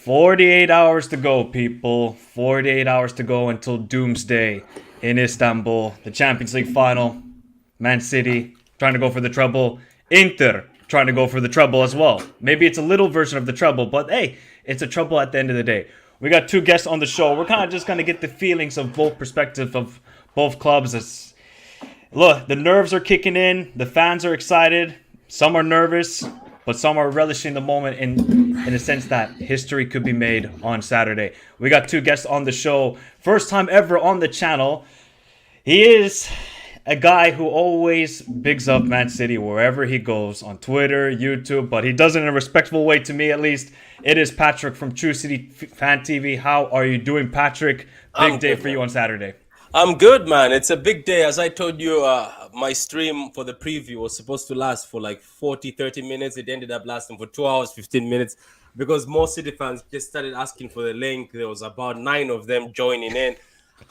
48 hours to go, people. 48 hours to go until doomsday in Istanbul. The Champions League final. Man City trying to go for the treble. Inter trying to go for the treble as well. Maybe it's a little version of the treble, but hey, it's a treble at the end of the day. We got two guests on the show. We're kind of just going to get the feelings of both perspectives of both clubs. Look, the nerves are kicking in. The fans are excited. Some are nervous, but some are relishing the moment in a sense that history could be made on Saturday. We got two guests on the show. First time ever on the channel. He is a guy who always bigs up Man City wherever he goes, on Twitter, YouTube, but he does it in a respectful way, to me at least. It is Patrick from True City Fan TV. How are you doing, Patrick? Big day for you on Saturday. I'm good, man. It's a big day. As I told you, my stream for the preview was supposed to last for like 30 minutes. It ended up lasting for 2 hours, 15 minutes because more City fans just started asking for the link. There was about 9 of them joining in.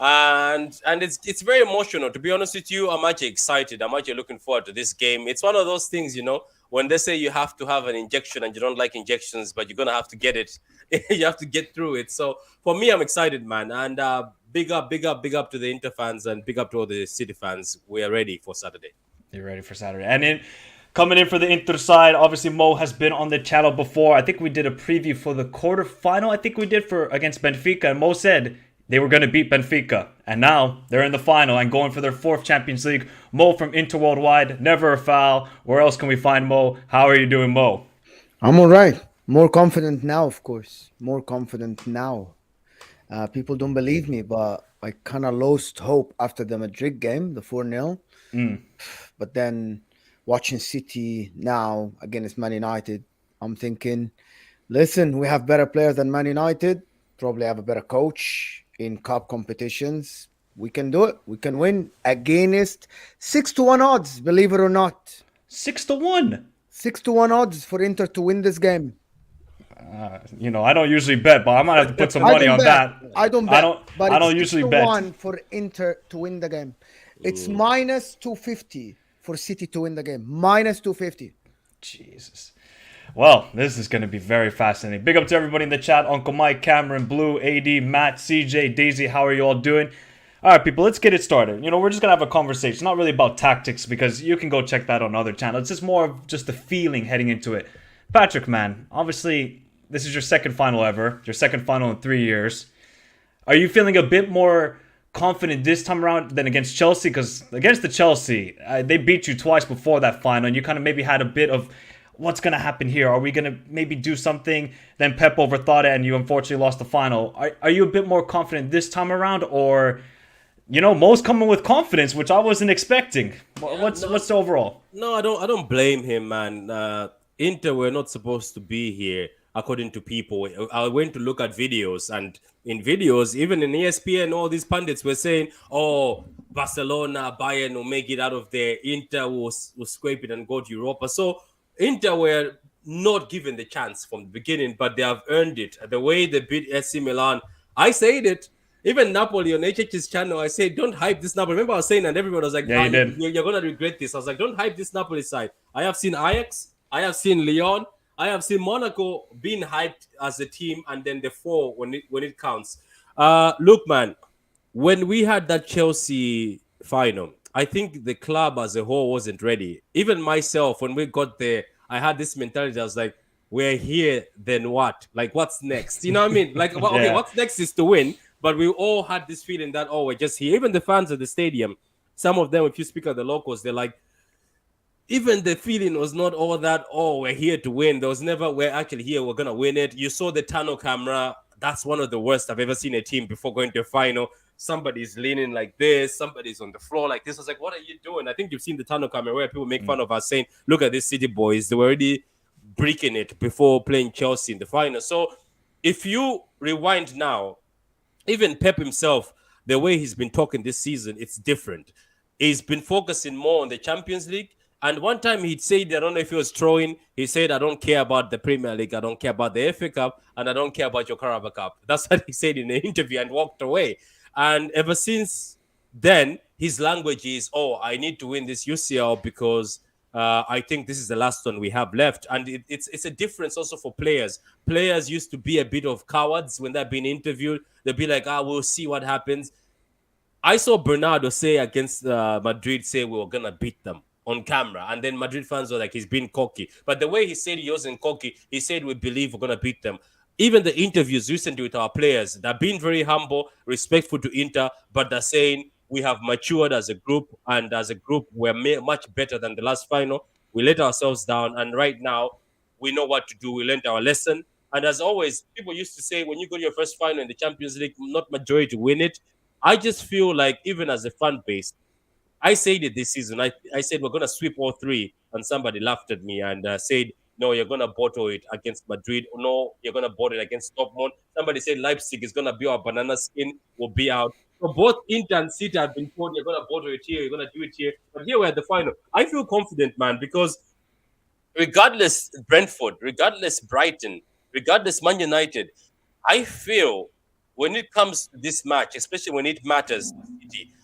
And it's very emotional. To be honest with you, I'm actually excited. I'm actually looking forward to this game. It's one of those things, when they say you have to have an injection and you don't like injections, but you're going to have to get it. You have to get through it. So for me, I'm excited, man. And big up to the Inter fans and big up to all the City fans. We are ready for Saturday. You're ready for Saturday. And coming in for the Inter side, obviously Mo has been on the channel before. I think we did a preview for the quarterfinal. I think we did against Benfica. And Mo said they were going to beat Benfica. And now they're in the final and going for their 4th Champions League. Mo from Inter Worldwide, never a foul. Where else can we find Mo? How are you doing, Mo? I'm all right. More confident now, of course. More confident now. People don't believe me, but I kind of lost hope after the Madrid game, the 4-0. But then watching City now against Man United, I'm thinking, listen, we have better players than Man United. Probably have a better coach in cup competitions. We can do it. We can win against 6-1 odds, believe it or not. 6-1? 6-1 odds for Inter to win this game. I don't usually bet, but I might have to put some money on that. I don't bet. I don't usually bet. 6-1 for Inter to win the game. It's minus 250 for City to win the game. Minus 250. Jesus. Well, this is going to be very fascinating. Big up to everybody in the chat. Uncle Mike, Cameron, Blue, AD, Matt, CJ, Daisy. How are you all doing? All right, people, let's get it started. We're just going to have a conversation. Not really about tactics because you can go check that on other channels. It's just more of just the feeling heading into it. Patrick, man, obviously, this is your second final ever. Your second final in 3 years. Are you feeling a bit more confident this time around than against Chelsea? Because against the Chelsea, they beat you twice before that final, and you kind of maybe had a bit of what's going to happen here? Are we going to maybe do something? Then Pep overthought it and you unfortunately lost the final. Are you a bit more confident this time around? Or, Mo's coming with confidence, which I wasn't expecting. What's the overall? No, I don't blame him, man. Inter were not supposed to be here, according to people. I went to look at videos, and in videos, even in ESPN, all these pundits were saying, oh, Barcelona, Bayern will make it out of there. Inter will scrape it and go to Europa. So Inter were not given the chance from the beginning, but they have earned it. The way they beat AC Milan, I said it. Even Napoli on HH's channel, I said, don't hype this Napoli. Remember I was saying, and everybody was like, yeah, you're going to regret this. I was like, don't hype this Napoli side. I have seen Ajax, I have seen Lyon, I have seen Monaco being hyped as a team, and then the 4 when it counts. Look, man, when we had that Chelsea final, I think the club as a whole wasn't ready. Even myself, when we got there, I had this mentality. I was like, we're here, then what? Like, what's next? You know what I mean? Like, well, okay, what's next is to win. But we all had this feeling that, we're just here. Even the fans at the stadium, some of them, if you speak of the locals, they're like, even the feeling was not all that, we're here to win. There was never, we're actually here, we're going to win it. You saw the tunnel camera. That's one of the worst I've ever seen a team before going to a final. Somebody's leaning like this. Somebody's on the floor like this. I was like, what are you doing? I think you've seen the tunnel camera where people make fun of us saying, look at these City boys. They were already breaking it before playing Chelsea in the final. So if you rewind now, even Pep himself, the way he's been talking this season, it's different. He's been focusing more on the Champions League. And one time he'd said, I don't know if he was throwing, he said, I don't care about the Premier League, I don't care about the FA Cup, and I don't care about your Carabao Cup. That's what he said in the interview and walked away. And ever since then, his language is, I need to win this UCL because I think this is the last one we have left, and it's a difference also for players. Players used to be a bit of cowards when they're being interviewed. They'll be like, "Ah, we'll see what happens." I saw Bernardo say against Madrid, say we were gonna beat them on camera, and then Madrid fans were like, he's being cocky. But the way he said he wasn't cocky, he said we believe we're gonna beat them. Even the interviews recently with our players, they're being very humble, respectful to Inter, but they're saying we have matured as a group, and as a group, we're much better than the last final. We let ourselves down, and right now we know what to do. We learned our lesson. And as always, people used to say when you go to your first final in the Champions League, not majority win it. I just feel like even as a fan base, I said it this season. I said we're gonna sweep all three, and somebody laughed at me and said, "No, you're gonna bottle it against Madrid. No, you're gonna bottle it against Dortmund." Somebody said Leipzig is gonna be our banana skin. We'll be out. So both Inter and City have been told you're gonna bottle it here, you're gonna do it here. But here we're at the final. I feel confident, man, because regardless Brentford, regardless Brighton, regardless Man United, I feel when it comes to this match, especially when it matters,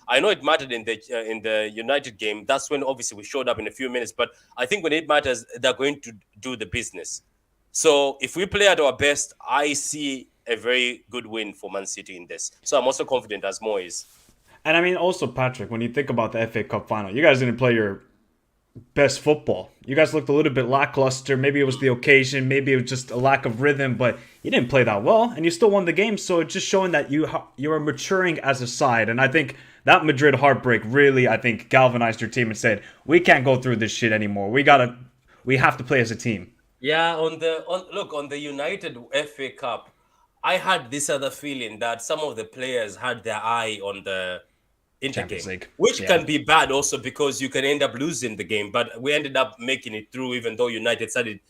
I know it mattered in the United game. That's when obviously we showed up in a few minutes. But I think when it matters, they're going to do the business. So if we play at our best, I see a very good win for Man City in this. So I'm also confident as Mo is. And I mean, also, Patrick, when you think about the FA Cup final, you guys didn't play your best football. You guys looked a little bit lackluster. Maybe it was the occasion. Maybe it was just a lack of rhythm. But you didn't play that well, and you still won the game. So it's just showing that you are maturing as a side. And I think that Madrid heartbreak really, I think, galvanized your team and said, we can't go through this shit anymore. We have to play as a team. Yeah, on the United FA Cup, I had this other feeling that some of the players had their eye on the Inter Champions game, League. which Yeah. can be bad also because you can end up losing the game. But we ended up making it through, even though United started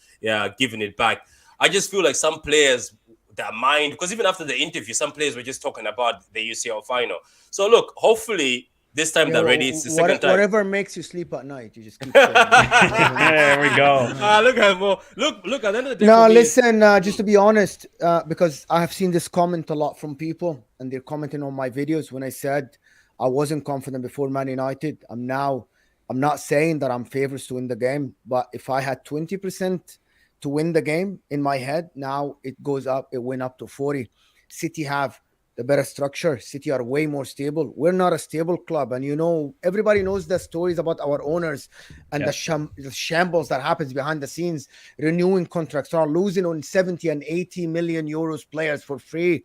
giving it back. I just feel like some players, their mind, because even after the interview, some players were just talking about the UCL final. So look, hopefully this time they're ready. It's the second time. Whatever makes you sleep at night, you just keep saying. There we go. Look at Mo. Look. At the end of the day, No, for me, listen, just to be honest, because I have seen this comment a lot from people, and they're commenting on my videos when I said I wasn't confident before Man United. I'm not saying that I'm favorites to win the game, but if I had 20% to win the game in my head, now it goes up, it went up to 40. City have the better structure. City are way more stable. We're not a stable club. And everybody knows the stories about our owners and the shambles that happens behind the scenes, renewing contracts, are losing on 70 and 80 million euros players for free.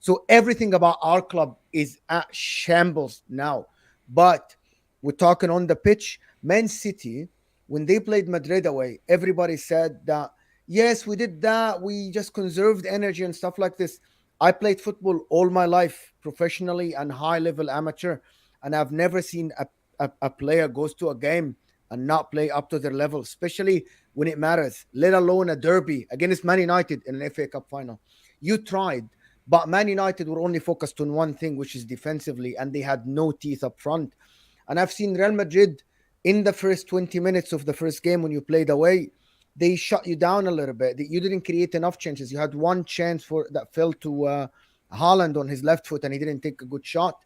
So everything about our club is at shambles now. But we're talking on the pitch. Man City, when they played Madrid away, everybody said that, yes, we did that. We just conserved energy and stuff like this. I played football all my life, professionally and high-level amateur, and I've never seen a player goes to a game and not play up to their level, especially when it matters, let alone a derby against Man United in an FA Cup final. You tried, but Man United were only focused on one thing, which is defensively, and they had no teeth up front. And I've seen Real Madrid in the first 20 minutes of the first game when you played away, they shut you down a little bit. You didn't create enough chances. You had one chance that fell to Haaland on his left foot, and he didn't take a good shot.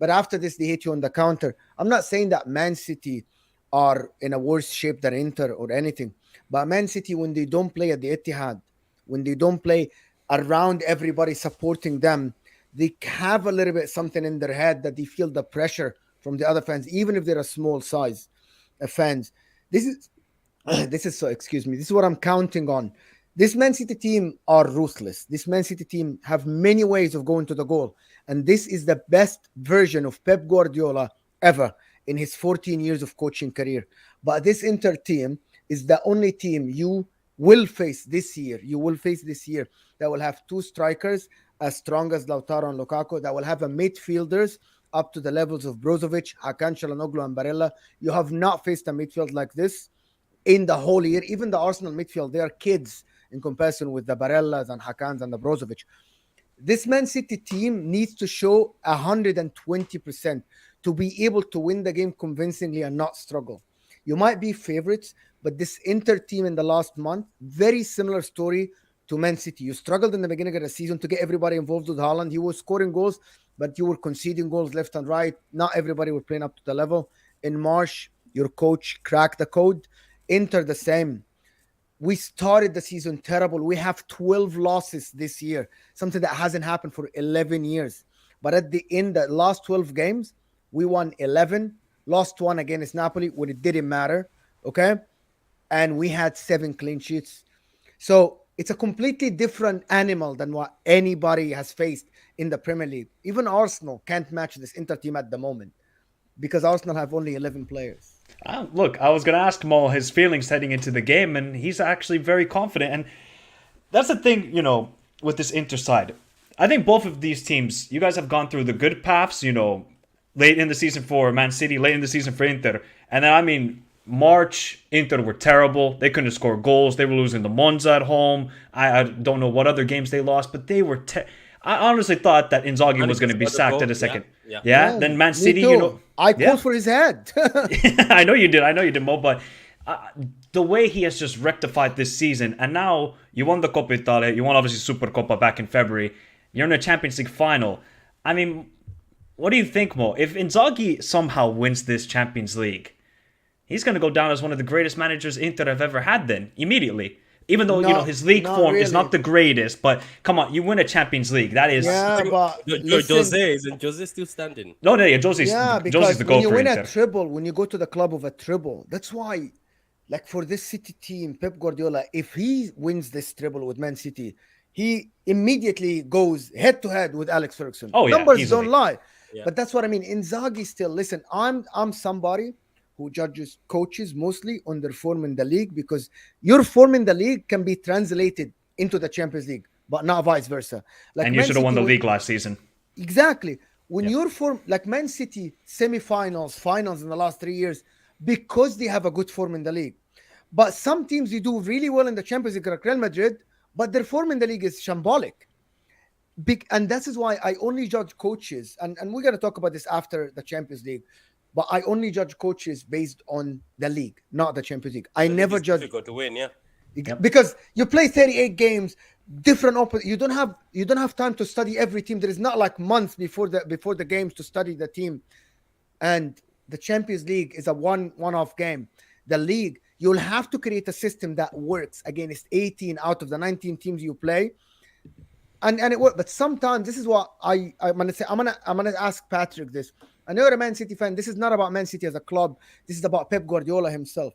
But after this, they hit you on the counter. I'm not saying that Man City are in a worse shape than Inter or anything, but Man City, when they don't play at the Etihad, when they don't play around everybody supporting them, they have a little bit something in their head that they feel the pressure from the other fans, even if they're a small size fans. This is so, excuse me, this is what I'm counting on. This Man City team are ruthless. This Man City team have many ways of going to the goal. And this is the best version of Pep Guardiola ever in his 14 years of coaching career. But this Inter team is the only team you will face this year. You will face this year that will have two strikers as strong as Lautaro and Lukaku, that will have a midfielders up to the levels of Brozovic, Hakan Çalhanoğlu, and Barella. You have not faced a midfield like this in the whole year. Even the Arsenal midfield, they are kids in comparison with the Barellas and Hakans and the Brozovic. This Man City team needs to show 120% to be able to win the game convincingly and not struggle. You might be favorites, but this Inter team in the last month, very similar story to Man City. You struggled in the beginning of the season to get everybody involved with Haaland. He was scoring goals, but you were conceding goals left and right. Not everybody was playing up to the level. In March, your coach cracked the code. Inter the same. We started the season terrible. We have 12 losses this year, something that hasn't happened for 11 years. But at the end, the last 12 games, we won 11, lost one against Napoli when it didn't matter. Okay. And we had 7 clean sheets. So it's a completely different animal than what anybody has faced in the Premier League. Even Arsenal can't match this Inter team at the moment because Arsenal have only 11 players. Look, I was going to ask Mo his feelings heading into the game, and he's actually very confident. And that's the thing, with this Inter side. I think both of these teams, you guys have gone through the good paths, late in the season for Man City, late in the season for Inter. And then, March, Inter were terrible. They couldn't score goals. They were losing to Monza at home. I don't know what other games they lost, but they were I honestly thought that Inzaghi was going to be sacked at a second. Yeah? Then Man City, I called for his head. I know you did, Mo, but the way he has just rectified this season, and now you won the Coppa Italia, you won obviously Supercoppa back in February, you're in a Champions League final. What do you think, Mo? If Inzaghi somehow wins this Champions League, he's going to go down as one of the greatest managers Inter have ever had then, immediately. Even though, his league form is not the greatest, but come on, you win a Champions League. That is... Yeah, but Isn't Jose still standing? No, Jose's the goal when you for win Inter. a treble, when you go to the club of a treble, that's why, like for this City team, Pep Guardiola, if he wins this treble with Man City, he immediately goes head to head with Alex Ferguson. Oh, yeah, Numbers easily. don't lie. Yeah. But that's what I mean. Inzaghi still, listen, I'm somebody who judges coaches mostly on their form in the league, because your form in the league can be translated into the Champions League, but not vice versa. And you should have won the league last season. Exactly. When your form, like Man City, semi-finals, finals in the last 3 years, because they have a good form in the league. But some teams, they do really well in the Champions League, like Real Madrid, but their form in the league is shambolic. And this is why I only judge coaches, and we're going to talk about this after the Champions League, but I only judge coaches based on the league, not the Champions League. I never judge. Difficult to win, yeah. Because you play 38 games, different you don't have time to study every team. There is not like months before the games to study the team. And the Champions League is a one-off game. The league, you'll have to create a system that works against 18 out of the 19 teams you play. And it works. But sometimes this is what I'm gonna say. I'm gonna ask Patrick this. I know you're a Man City fan. This is not about Man City as a club. This is about Pep Guardiola himself.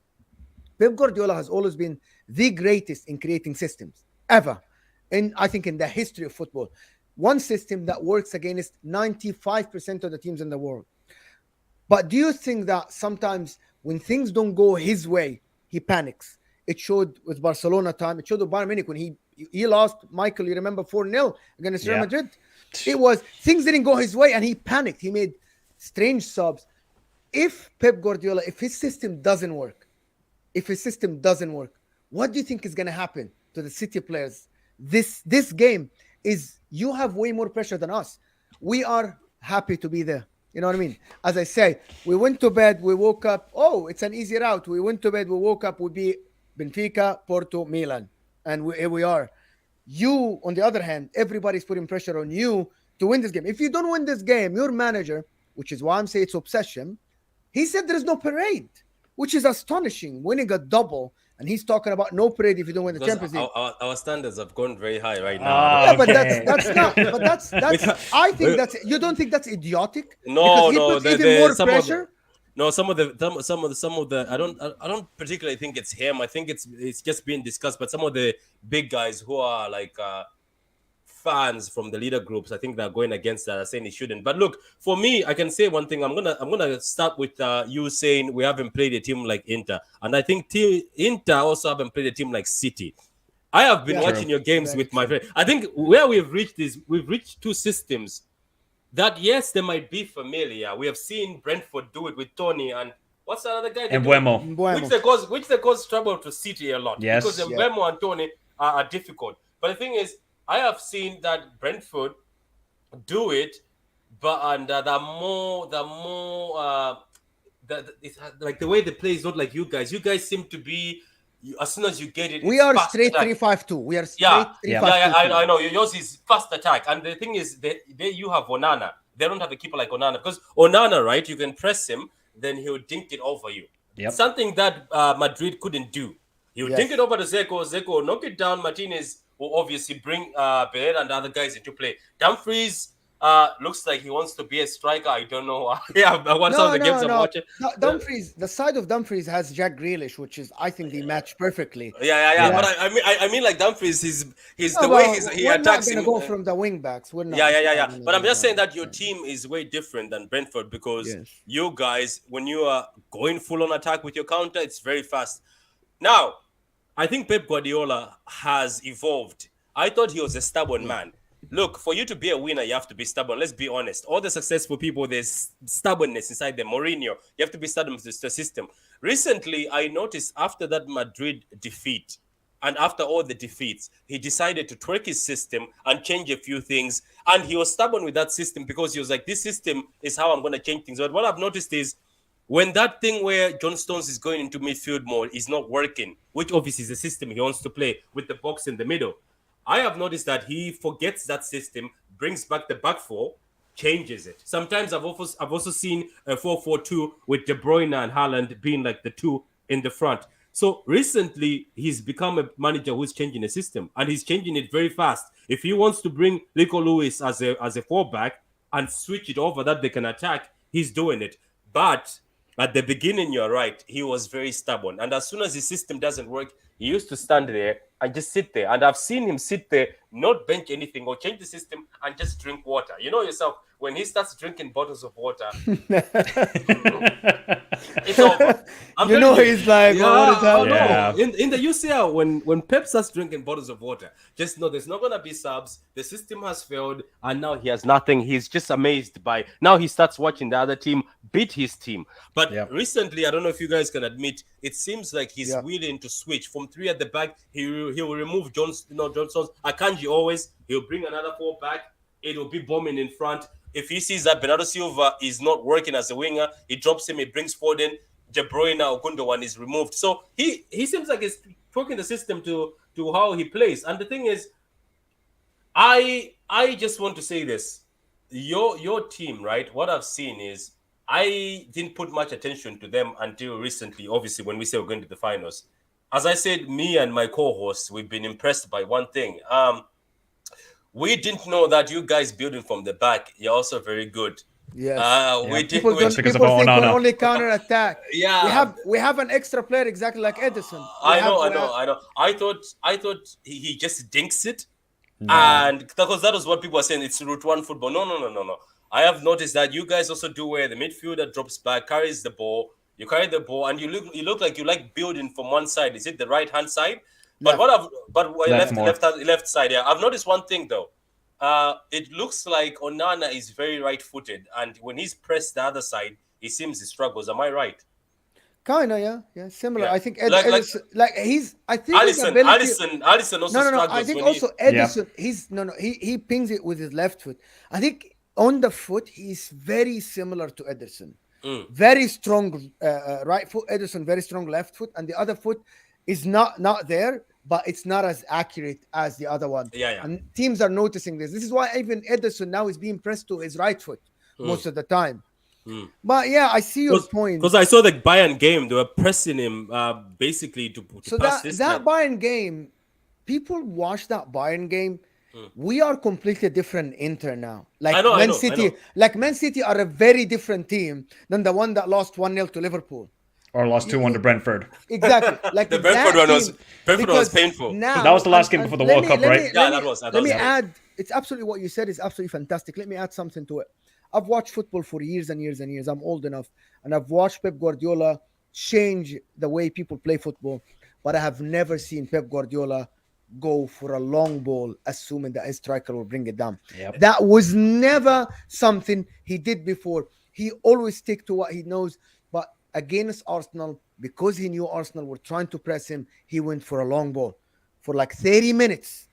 Pep Guardiola has always been the greatest in creating systems ever. And I think in the history of football, one system that works against 95% of the teams in the world. But do you think that sometimes when things don't go his way, he panics? It showed with Barcelona time. It showed with Bayern Munich when he lost, Michael, you remember 4-0 against Real Madrid? It was, things didn't go his way and he panicked. He made strange subs. If Pep Guardiola, if his system doesn't work, what do you think is going to happen to the City players? This game is, you have way more pressure than us. We are happy to be there. You know what I mean? As I say, we went to bed, we woke up, oh, it's an easy route. We went to bed, we woke up, we beat Benfica, Porto, Milan. And here we are. You, on the other hand, everybody's putting pressure on you to win this game. If you don't win this game, your manager, which is why I'm saying it's obsession, he said there is no parade, which is astonishing. Winning a double, and he's talking about no parade if you don't win the Champions League. Our standards have gone very high right now. Yeah, but that's not. But that's. I think that's. You don't think that's idiotic? No, because he puts even more pressure. Some of the I don't particularly think it's him. I think it's just being discussed. But some of the big guys who are like fans from the leader groups, I think they're going against that, are saying he shouldn't. But look, for me, I can say one thing. I'm gonna start with you saying we haven't played a team like Inter, and I think Inter also haven't played a team like City. I have been watching your games with my friend. I think where we've reached two systems that, yes, they might be familiar. We have seen Brentford do it with Tony and what's the other guy? And Mbeumo. Which they cause trouble to City a lot. Yes. Because Mbeumo and Tony are difficult. But the thing is, I have seen that Brentford do it, but like the way they play is not like you guys. You guys seem to be, as soon as you get it, we are straight 3-5-2. We are straight 3-5-2. I know. Yours is fast attack, and the thing is that you have Onana. They don't have a keeper like Onana, because Onana, right? You can press him, then he'll dink it over you. Yep. Something that Madrid couldn't do. You Yes. think it over to Zeko. Zeko knock it down. Martinez will obviously bring Pereira and other guys into play. Dumfries looks like he wants to be a striker. I don't know. Yeah, I watched some of No, the games no, I'm no. watching. Dumfries, the side of Dumfries has Jack Grealish, which is, I think, they match perfectly. Yeah. Yeah. But I mean, like Dumfries, he's No, the way but he we're not attacks going to him. go from the wing backs. We're not. Yeah. gonna But I'm do just saying that your Yeah. team is way different than Brentford because Yes. you guys, when you are going full on attack with your counter, it's very fast. Now, I think Pep Guardiola has evolved. I thought he was a stubborn man. Look, for you to be a winner, you have to be stubborn. Let's be honest. All the successful people, there's stubbornness inside them. Mourinho, you have to be stubborn with the system. Recently, I noticed after that Madrid defeat, and after all the defeats, he decided to tweak his system and change a few things. And he was stubborn with that system because he was like, this system is how I'm going to change things. But what I've noticed is when that thing where John Stones is going into midfield mode is not working, which obviously is the system he wants to play with the box in the middle, I have noticed that he forgets that system, brings back the back four, changes it. Sometimes I've also seen a 4-4-2 with De Bruyne and Haaland being like the two in the front. So recently, he's become a manager who's changing the system, and he's changing it very fast. If he wants to bring Rico Lewis as a fullback and switch it over that they can attack, he's doing it. But at the beginning, you're right, he was very stubborn. And as soon as his system doesn't work, he used to stand there and just sit there. And I've seen him sit there, not bench anything or change the system and just drink water. You know yourself, when he starts drinking bottles of water, it's over. You know, he's like, what is happening? Yeah. In the UCL, when Pep starts drinking bottles of water, just know there's not going to be subs. The system has failed, and now he has nothing. He's just amazed by. Now he starts watching the other team beat his team. But recently, I don't know if you guys can admit, it seems like he's willing to switch from three at the back. He will remove Johnson's Akanji always. He'll bring another four back. It will be bombing in front. If he sees that Bernardo Silva is not working as a winger, he drops him, he brings Foden, De Bruyne or Gundogan is removed. So he seems like he's tweaking the system to how he plays. And the thing is, I just want to say this. Your team, right? What I've seen is I didn't put much attention to them until recently, obviously, when we say we're going to the finals. As I said, me and my co-hosts, we've been impressed by one thing. We didn't know that you guys building from the back, you're also very good. Yes. Because People of think we're Onana. only counter attack. Yeah. We have an extra player exactly like Edison. I know. I thought he just dinks it. And because that was what people were saying, it's route one football. No. I have noticed that you guys also do where the midfielder drops back, carries the ball. You carry the ball, and you look like you like building from one side. Is it the right hand side? But left side. Yeah, I've noticed one thing though. It looks like Onana is very right-footed, and when he's pressed the other side, he seems he struggles. Am I right? Kinda, yeah, similar. Yeah. I think Alisson also struggles. I think when also Edison. He pings it with his left foot. I think on the foot he's very similar to Edison. Very strong right foot. Edison very strong left foot, and the other foot is not there, but it's not as accurate as the other one. Yeah. And teams are noticing this. This is why even Edison now is being pressed to his right foot most of the time. But yeah, I see your point. Because I saw the Bayern game, they were pressing him basically to pass this. That Bayern game, people watch that Bayern game. We are completely different Inter now. Like Man City, like Man City are a very different team than the one that lost 1-0 to Liverpool. Or lost 2-1 to Brentford. Exactly. Like the Brentford one was painful. Now, that was the last game before the World Cup, right? Let me add, it's absolutely what you said is absolutely fantastic. Let me add something to it. I've watched football for years and years and years. I'm old enough. And I've watched Pep Guardiola change the way people play football. But I have never seen Pep Guardiola go for a long ball, assuming that his striker will bring it down. Yep. That was never something he did before. He always stick to what he knows. But against Arsenal, because he knew Arsenal were trying to press him, he went for a long ball for like 30 minutes.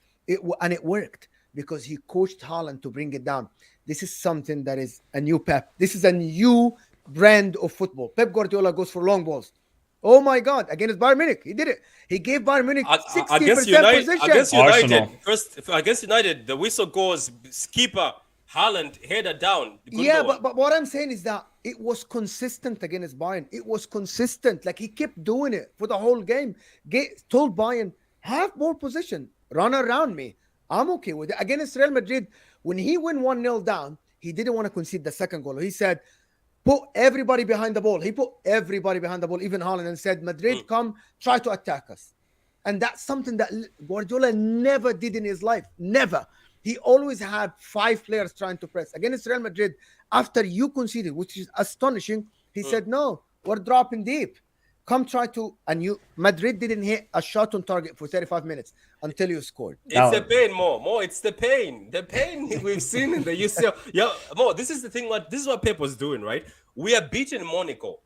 And it worked because he coached Haaland to bring it down. This is something that is a new Pep. This is a new brand of football. Pep Guardiola goes for long balls. Oh my God! Against Bayern Munich, he did it. He gave Bayern Munich 60% possession. Against United, the whistle goes. Keeper Haaland header down. Yeah, but what I'm saying is that it was consistent against Bayern. It was consistent. Like he kept doing it for the whole game. Told Bayern, have more position, run around me. I'm okay with it. Against Real Madrid, when he went 1-0 down, he didn't want to concede the second goal. He said, put everybody behind the ball. He put everybody behind the ball, even Haaland, and said, Madrid, come try to attack us. And that's something that Guardiola never did in his life. Never. He always had 5 players trying to press. Against Real Madrid, after you conceded, which is astonishing, he said, no, we're dropping deep. Come try to, and Madrid didn't hit a shot on target for 35 minutes until you scored. It's the pain, Mo. It's the pain. The pain we've seen in the UCL. Yeah, Mo, this is the thing. This is what Pep was doing, right? We are beating Monaco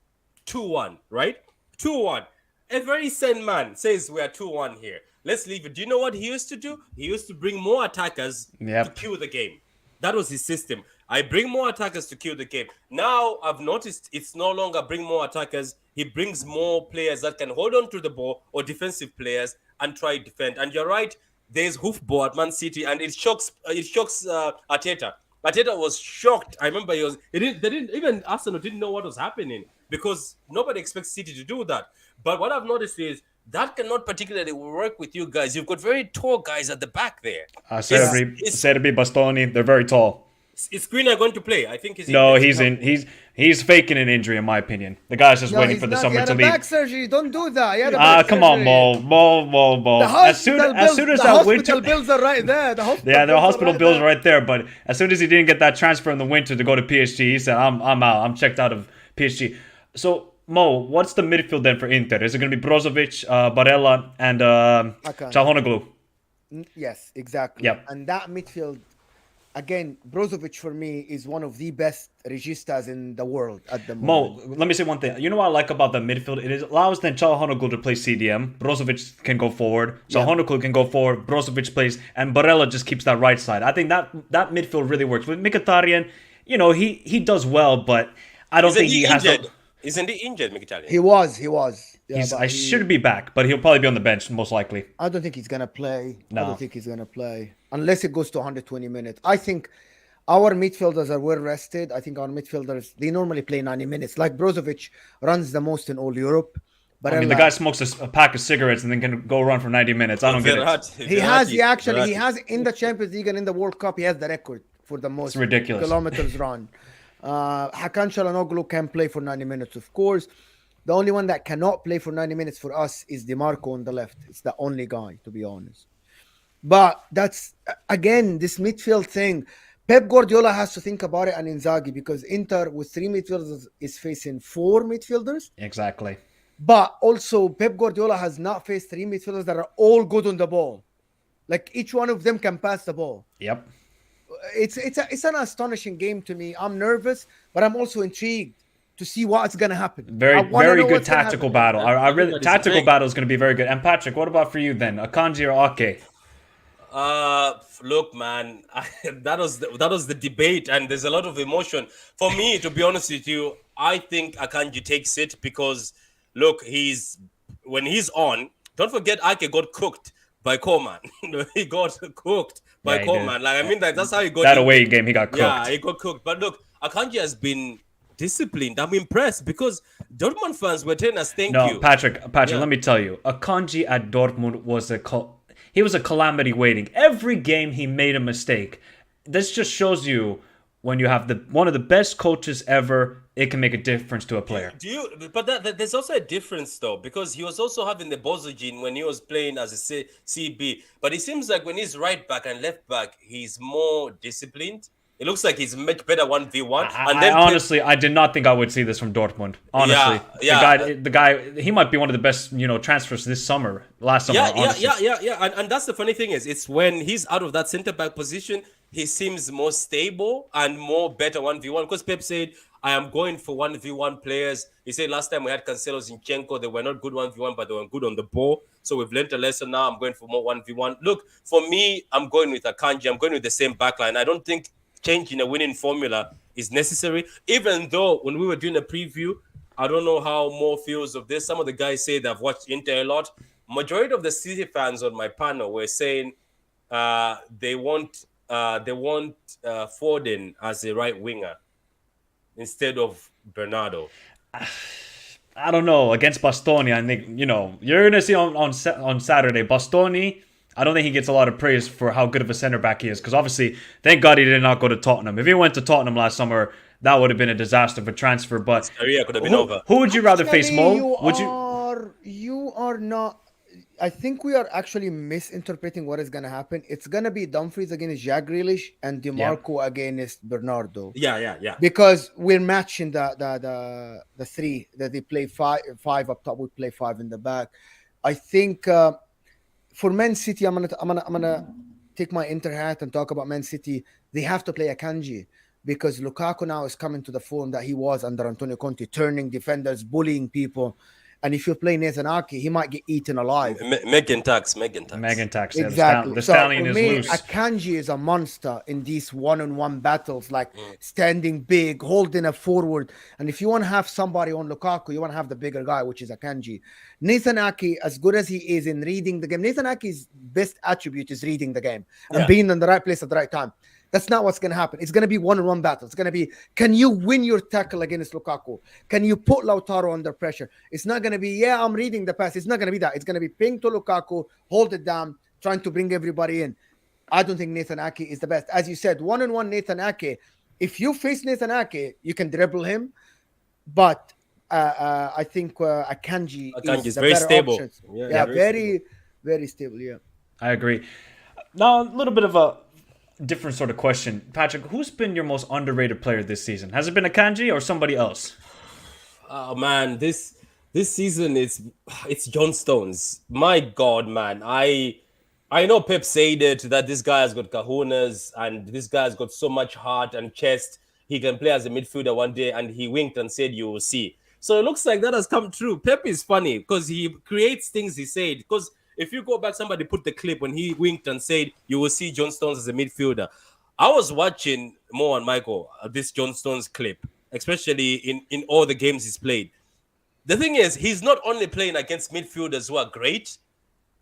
2-1, right? 2-1. A very sane man says we are 2-1 here. Let's leave it. Do you know what he used to do? He used to bring more attackers to kill the game. That was his system. I bring more attackers to kill the game. Now I've noticed it's no longer bring more attackers. He brings more players that can hold on to the ball or defensive players and try to defend. And you're right, there's hoofball at Man City, and it shocks Arteta. Arteta was shocked. I remember even Arsenal didn't know what was happening because nobody expects City to do that. But what I've noticed is that cannot particularly work with you guys. You've got very tall guys at the back there. Serbi, Bastoni, they're very tall. Is Skriniar going to play? I think he's faking an injury, in my opinion. The guy's just waiting for the summer to leave. Back surgery. Don't do that. Come on, Mo. As soon as that winter bills are right there. The hospital bills are right there. But as soon as he didn't get that transfer in the winter to go to PSG, he said, "I'm out. I'm checked out of PSG." So, Mo, what's the midfield then for Inter? Is it going to be Brozovic, Barella, and Çalhanoğlu? Yes, exactly. Yep. And that midfield, again, Brozovic for me is one of the best registas in the world at the moment. Mo, let me say one thing. You know what I like about the midfield? It allows then Çalhanoğlu to play CDM. Brozovic can go forward. Çalhanoğlu can go forward. Brozovic plays, and Barella just keeps that right side. I think that midfield really works. With Mkhitaryan, he does well, but I don't think he has to. Isn't he injured, Mkhitaryan? He was. Yeah, I should be back, but he'll probably be on the bench, most likely. I don't think he's going to play. No. I don't think he's going to play. Unless it goes to 120 minutes. I think our midfielders are well rested. I think our midfielders, they normally play 90 minutes. Like Brozovic runs the most in all Europe. But the guy smokes a pack of cigarettes and then can go run for 90 minutes. I don't get it. He has in the Champions League and in the World Cup, he has the record for the most kilometers run. Hakan Çalhanoğlu can play for 90 minutes, of course. The only one that cannot play for 90 minutes for us is DiMarco on the left. It's the only guy, to be honest. But that's, again, this midfield thing. Pep Guardiola has to think about it and Inzaghi, because Inter with 3 midfielders is facing 4 midfielders. Exactly. But also, Pep Guardiola has not faced 3 midfielders that are all good on the ball. Like, each one of them can pass the ball. Yep. It's an astonishing game to me. I'm nervous, but I'm also intrigued to see what's going to happen. Very good tactical battle. Tactical battle is going to be very good. And Patrick, what about for you then? Akanji or Ake? Look, man, that was the debate, and there's a lot of emotion. For me, to be honest with you, I think Akanji takes it because, look, when he's on, don't forget Ake got cooked by Coleman. He got cooked by Coleman. Like, I mean, that's how he got that away game. He got cooked. Yeah, he got cooked. But look, Akanji has been disciplined. I'm impressed because Dortmund fans were telling us thank you. Patrick, let me tell you, Akanji at Dortmund was a calamity waiting. Every game he made a mistake. This just shows you when you have one of the best coaches ever, it can make a difference to a player. But there's also a difference though, because he was also having the Bozogin when he was playing as a CB. But it seems like when he's right back and left back, he's more disciplined. It looks like he's much better 1v1. Honestly, I did not think I would see this from Dortmund. Honestly, the guy, he might be one of the best, transfers last summer. Yeah. And that's the funny thing is, it's when he's out of that centre back position, he seems more stable and more better 1v1. Because Pep said, I am going for 1v1 players. He said last time we had Cancelo, Zinchenko, they were not good 1v1, but they were good on the ball. So we've learned a lesson now. I'm going for more 1v1. Look, for me, I'm going with Akanji. I'm going with the same backline. I don't think changing a winning formula is necessary, even though when we were doing a preview, I don't know how Mo feels of this. Some of the guys say they've watched Inter a lot. Majority of the City fans on my panel were saying they want Foden as a right winger instead of Bernardo? I don't know. Against Bastoni, I think, you're going to see on Saturday. Bastoni, I don't think he gets a lot of praise for how good of a center back he is. Because obviously, thank God he did not go to Tottenham. If he went to Tottenham last summer, that would have been a disaster of a transfer. But His career could have been who, over. who would you rather face, Actually, Mo? Would you. you are not. I think we are actually misinterpreting what is going to happen. It's going to be Dumfries against Jack Grealish and Yeah. DeMarco against Bernardo, Yeah. because we're matching the three that they play five up top. We play five in the back. I think for Man City, I'm gonna take my Inter hat and talk about Man City. They have to play a Kanji because Lukaku now is coming to the form that he was under Antonio Conte, turning defenders, bullying people. And if you play Nathan Ake, he might get eaten alive. Megan Tax. Megan Tax. Yeah, Exactly. the So stallion for is me, loose. Akanji is a monster in these one-on-one battles, like standing big, holding a forward. And if you want to have somebody on Lukaku, you want to have the bigger guy, which is Akanji. Nathan Ake, as good as he is in reading the game, Nathan Ake's best attribute is reading the game and being in the right place at the right time. That's not what's going to happen. It's going to be one-on-one battle. It's going to be, can you win your tackle against Lukaku? Can you put Lautaro under pressure? It's not going to be, I'm reading the pass. It's not going to be that. It's going to be ping to Lukaku, hold it down, trying to bring everybody in. I don't think Nathan Ake is the best. As you said, one-on-one Nathan Ake, if you face Nathan Ake, you can dribble him. But I think Akanji is the very better stable. option. Yeah, very stable, yeah. I agree. Now, a little bit of a different sort of question. Patrick, who's been your most underrated player this season? Has it been Akanji or somebody else? Oh man, this season it's John Stones. My God, man. I know Pep said it that this guy has got kahunas and this guy has got so much heart and chest. He can play as a midfielder one day, and he winked and said, "You will see." So it looks like that has come true. Pep is funny because he creates things he said. Because if you go back, somebody put the clip when he winked and said, "You will see John Stones as a midfielder." I was watching Mo and Michael this John Stones clip, especially in all the games he's played. The thing is, he's not only playing against midfielders who are great,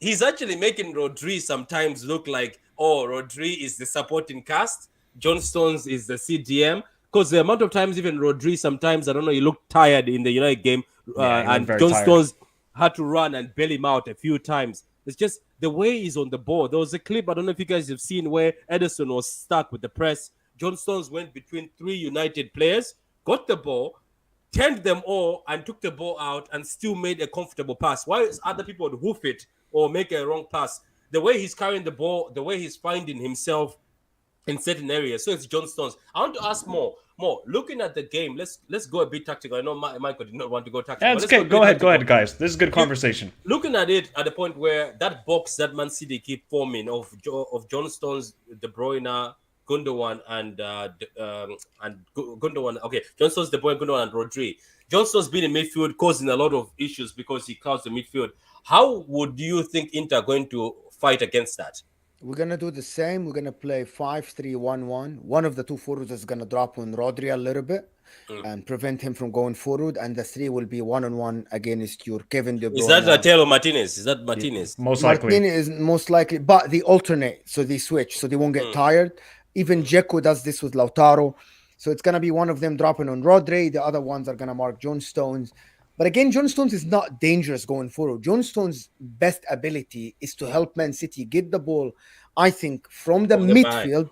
he's actually making Rodri sometimes look like, oh, Rodri is the supporting cast, John Stones is the CDM. Because the amount of times even Rodri sometimes, I don't know, he looked tired in the United game, and John Stones had to run and bail him out a few times. It's just the way he's on the ball. There was a clip, I don't know if you guys have seen, where Ederson was stuck with the press. John Stones went between three United players, got the ball, turned them all, and took the ball out and still made a comfortable pass. While other people would hoof it or make a wrong pass, the way he's carrying the ball, the way he's finding himself in certain areas. So it's John Stones. I want to ask more. Looking at the game, let's go a bit tactical. I know Michael did not want to go tactical. Yeah, it's okay. Go ahead, guys. This is good conversation. Looking at it at the point where that box that Man City keep forming of John Stones, De Bruyne, Gundogan, and Gundogan. Okay, John Stones, De Bruyne, Gundogan, and Rodri. John Stones being in midfield causing a lot of issues because he clouds the midfield. How would you think Inter are going to fight against that? We're gonna do the same. We're gonna play 5-3-1-1. One of the two forwards is gonna drop on Rodri a little bit and prevent him from going forward, and the three will be one-on-one against your Kevin De Bruyne. Is that Ratelo Martinez? Is that Martinez? Most likely. Martinez is most likely, but they alternate, so they switch, so they won't get tired. Even Dzeko does this with Lautaro, so it's gonna be one of them dropping on Rodri. The other ones are gonna mark John Stones. But again, John Stones is not dangerous going forward. John Stones' best ability is to help Man City get the ball, I think, from the midfield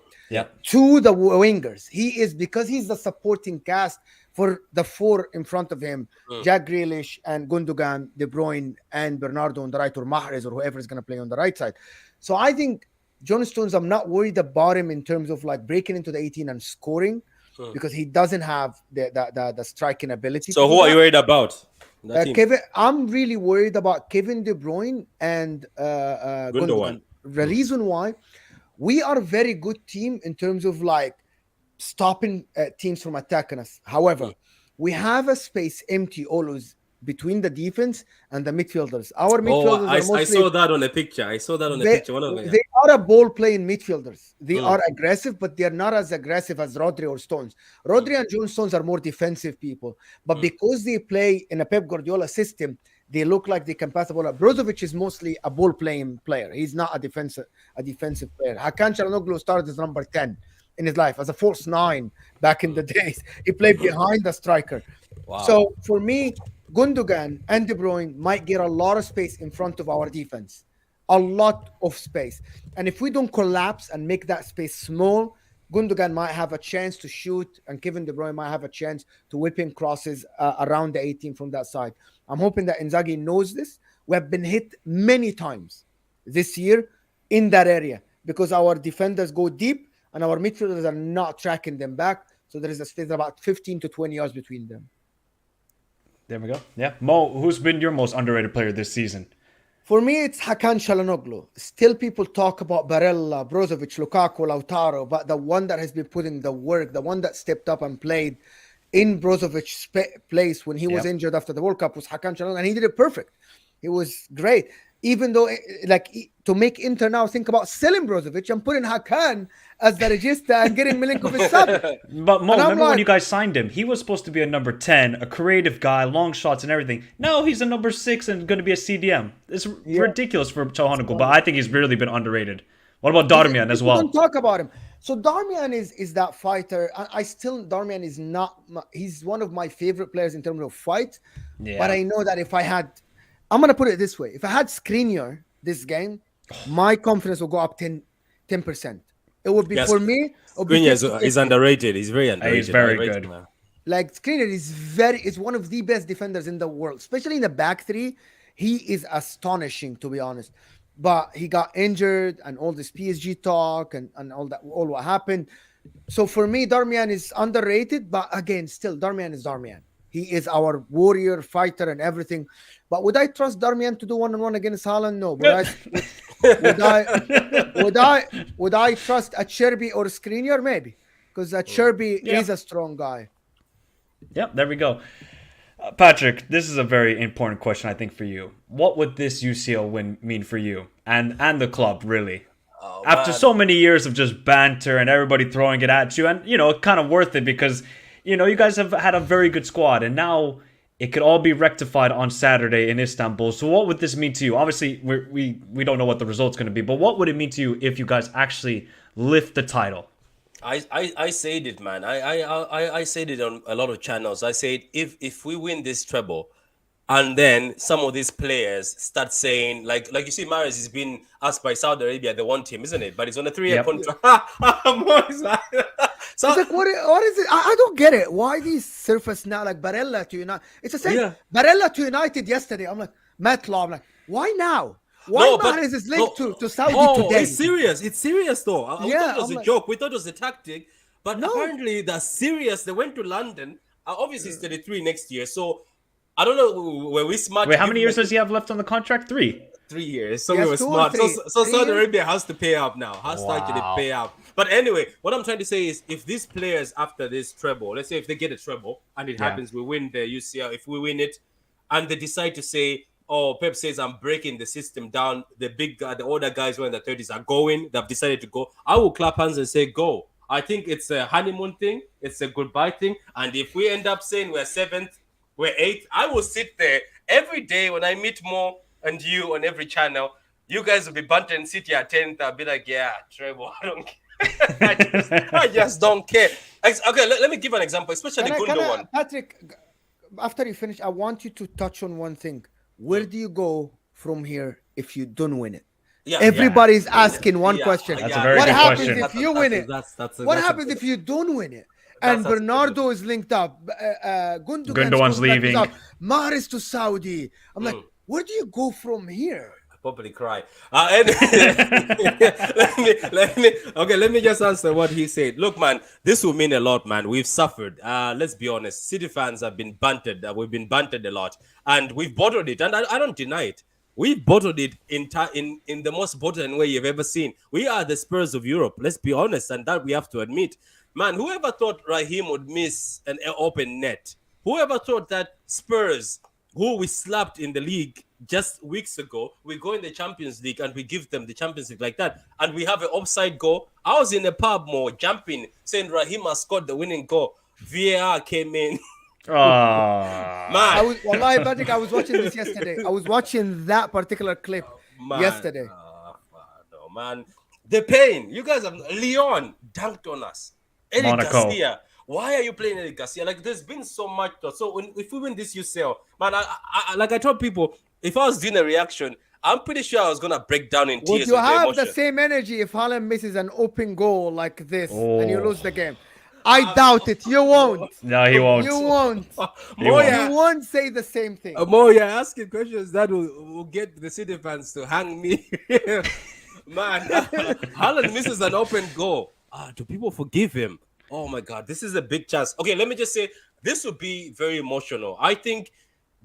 to the wingers. He is, because he's the supporting cast for the four in front of him, Jack Grealish and Gundogan, De Bruyne, and Bernardo on the right, or Mahrez, or whoever is going to play on the right side. So I think John Stones, I'm not worried about him in terms of like breaking into the 18 and scoring, because he doesn't have the striking ability. So who are you worried about? Kevin, I'm really worried about Kevin De Bruyne and Gundogan. The reason why, we are a very good team in terms of like stopping teams from attacking us. However, we have a space empty always between the defense and the midfielders. Our midfielders are mostly, I saw that on a picture. They are a ball-playing midfielders. They are aggressive, but they are not as aggressive as Rodri or Stones. Rodri and John Stones are more defensive people. But because they play in a Pep Guardiola system, they look like they can pass the ball. Brozovic is mostly a ball-playing player. He's not a defensive player. Hakan Çalhanoğlu started as number 10 in his life as a false nine back in the days. He played behind the striker. Wow. So for me, Gundogan and De Bruyne might get a lot of space in front of our defense, a lot of space. And if we don't collapse and make that space small, Gundogan might have a chance to shoot, and Kevin De Bruyne might have a chance to whip in crosses around the 18 from that side. I'm hoping that Inzaghi knows this. We have been hit many times this year in that area because our defenders go deep and our midfielders are not tracking them back. So there is a space about 15 to 20 yards between them. There we go. Yeah. Mo, who's been your most underrated player this season? For me, it's Hakan Çalhanoğlu. Still, people talk about Barella, Brozovic, Lukaku, Lautaro, but the one that has been putting the work, the one that stepped up and played in Brozovic's place when he was injured after the World Cup was Hakan Çalhanoğlu, and he did it perfect. He was great. Even though, to make Inter now think about selling Brozovic and putting Hakan as the regista and getting Milinkovic sub. But Mo, remember when you guys signed him? He was supposed to be a number 10, a creative guy, long shots and everything. Now he's a number 6 and going to be a CDM. It's ridiculous for Çalhanoğlu, but I think he's really been underrated. What about Darmian as well? Don't talk about him. So Darmian is that fighter. Darmian is not. He's one of my favorite players in terms of fight. Yeah. But I know that if I had, I'm gonna put it this way: if I had Skriniar this game, my confidence will go up 10%. It would be for me. Skriniar is underrated. He's very underrated. He's very good. Man. Like Skriniar is one of the best defenders in the world, especially in the back three. He is astonishing, to be honest. But he got injured and all this PSG talk and all what happened. So for me, Darmian is underrated. But again, still, Darmian is Darmian. He is our warrior, fighter, and everything. But would I trust Darmian to do one-on-one against Haaland? No. Would I trust Acerbi or Skriniar? Maybe, because Acerbi is a strong guy. Yep, there we go. Patrick, this is a very important question, I think, for you. What would this UCL win mean for you and the club, really? After so many years of just banter and everybody throwing it at you, and, kind of worth it because, you guys have had a very good squad, and now it could all be rectified on Saturday in Istanbul. So what would this mean to you? Obviously, we don't know what the result's going to be, but what would it mean to you if you guys actually lift the title? I said it, man. I said it on a lot of channels. I said if we win this treble, and then some of these players start saying like you see, Mahrez is being asked by Saudi Arabia, they want him, isn't it? But it's on a 3-year contract. So it's like, what is it? I don't get it. Why these surface now like Barella to United? It's the same. Yeah. Barella to United yesterday. I'm like, Matt Law. I'm like, why now? Why Mahrez is linked to Saudi today? It's serious. It's serious though. We thought it was a joke. We thought it was a tactic. But apparently they're serious. They went to London. Obviously it's 33 next year. So I don't know. Were we smart? Wait, how many years does he have left on the contract? 3. 3 years. So we were smart. So Saudi Arabia has to pay up now. Has to actually pay up. But anyway, what I'm trying to say is if these players after this treble, let's say if they get a treble and it happens, we win the UCL. If we win it and they decide to say, oh, Pep says I'm breaking the system down. The older guys who are in the 30s are going. They've decided to go. I will clap hands and say go. I think it's a honeymoon thing. It's a goodbye thing. And if we end up saying we're 7th, we're 8th, I will sit there every day when I meet Mo and you on every channel. You guys will be bantering City at 10th. I'll be like, yeah, treble. I don't care. I just don't care. Okay, let me give an example, especially Gundogan. Patrick, after you finish, I want you to touch on one thing. Where do you go from here if you don't win it? Everybody's asking one question. That's a very good question. What happens if you win it? What happens if you don't win it? And Bernardo is linked up. Gundogan's leaving. Mahrez to Saudi. I'm like, where do you go from here? Probably cry. Let me just answer what he said. Look, man, this will mean a lot, man. We've suffered. Let's be honest. City fans have been bantered. We've been bantered a lot, and we've bottled it. And I don't deny it. We've bottled it in the most bottled way you've ever seen. We are the Spurs of Europe. Let's be honest, and that we have to admit. Man, whoever thought Raheem would miss an open net? Whoever thought that Spurs, who we slapped in the league just weeks ago, we go in the Champions League and we give them the Champions League like that, and we have an offside goal. I was in a pub more jumping, saying Raheem has scored the winning goal. VAR came in. Man, I was watching this yesterday. I was watching that particular clip yesterday. No, man. The pain. You guys have Leon dunked on us. Eric Monaco. Garcia. Why are you playing Eric Garcia? Like, there's been so much. So if we win this UCL, man, like I told people, if I was doing a reaction, I'm pretty sure I was gonna break down in Would tears you with the have the emotion. same energy if Haaland misses an open goal like this and you Oh. lose the game? I doubt it. You won't. No, he won't. You won't. He won't. You won't say the same thing. More, you're asking questions that will get the City fans to hang me. Man, Haaland misses an open goal. Do people forgive him? Oh my God, this is a big chance. Okay, let me just say, this will be very emotional. I think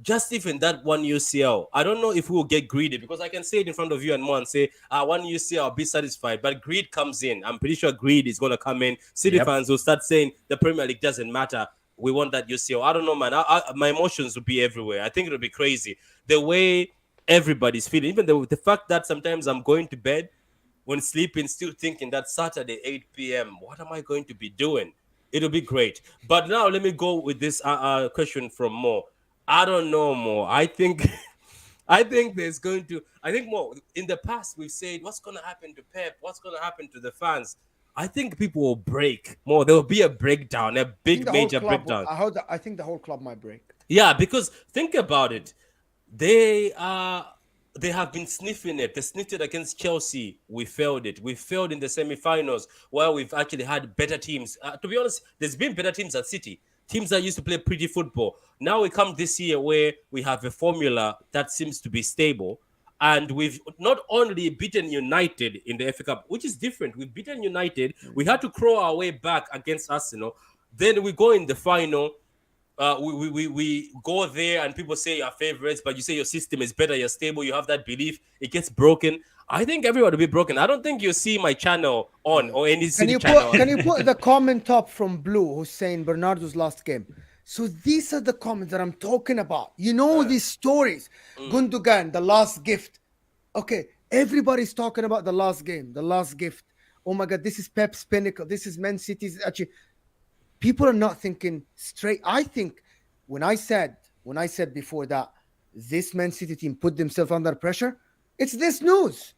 just even that one UCL, I don't know if we will get greedy, because I can say it in front of you and more and say, one UCL, I'll be satisfied. But greed comes in. I'm pretty sure greed is going to come in. City Yep. fans will start saying the Premier League doesn't matter. We want that UCL. I don't know, man. My emotions will be everywhere. I think it'll be crazy. The way everybody's feeling, even the fact that sometimes I'm going to bed when sleeping, still thinking that Saturday, 8 p.m., what am I going to be doing? It'll be great. But now let me go with this question from Mo. I don't know, Mo. I think I think there's going to, I think more in the past we've said what's going to happen to Pep, what's going to happen to the fans. I think people will break more. There will be a breakdown, a I think big the whole major club. breakdown. I think the whole club might break. Yeah, because think about it. They have been sniffing it. They sniffed it against Chelsea. We failed it. We failed in the semi-finals where we've actually had better teams. To be honest, there's been better teams at City. Teams that used to play pretty football. Now we come this year where we have a formula that seems to be stable. And we've not only beaten United in the FA Cup, which is different. We've beaten United. We had to crawl our way back against Arsenal. Then we go in the final. We go there and people say you're favorites, but you say your system is better, you're stable, you have that belief. It gets broken. I think everyone will be broken. I don't think you see my channel on or any Can City you channel. put Can you put the comment up from Blue who's saying Bernardo's last game? So these are the comments that I'm talking about. You know these stories. Gundogan, the last gift. Okay, everybody's talking about the last game, the last gift. Oh my God, this is Pep's pinnacle. This is Man City's actually. People are not thinking straight. I think when I said before that this Man City team put themselves under pressure, it's this news.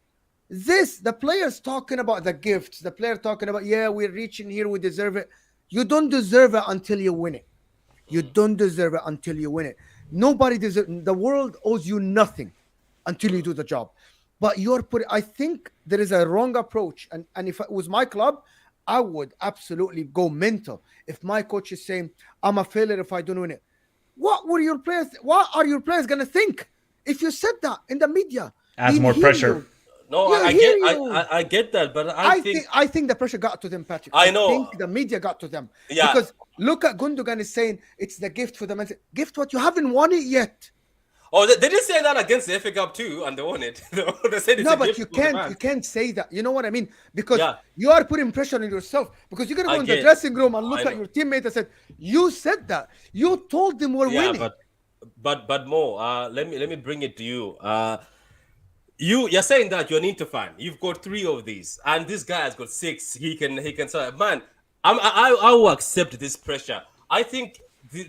The players talking about the gifts, the player talking about, yeah, we're reaching here, we deserve it. You don't deserve it until you win it. You don't deserve it until you win it. Nobody deserves. The world owes you nothing until you do the job. But you're putting. I think there is a wrong approach, and if it was my club, I would absolutely go mental. If my coach is saying I'm a failure if I don't win it, what are your players gonna think if you said that in the media? Adds They'll more hear pressure. you. No, Yeah, I hear get you. I get that, but I think the pressure got to them, Patrick. I know. think the media got to them. Yeah. Because look at Gundogan is saying it's the gift for the man. Gift what? You haven't won it yet. they did say that against the FA Cup too, and they won it. They said it's No, a but gift you for the can't fans. you can't say that. You know what I mean? Because Yeah. you are putting pressure on yourself. Because you're gonna I go in the get- dressing room and look I at know. your teammate and said, you said that. You told them we're Yeah, winning. but Mo, let me bring it to you. You're saying that you're an Inter fan. You've got 3 of these, and this guy has got 6. He can say, man, I will accept this pressure. I think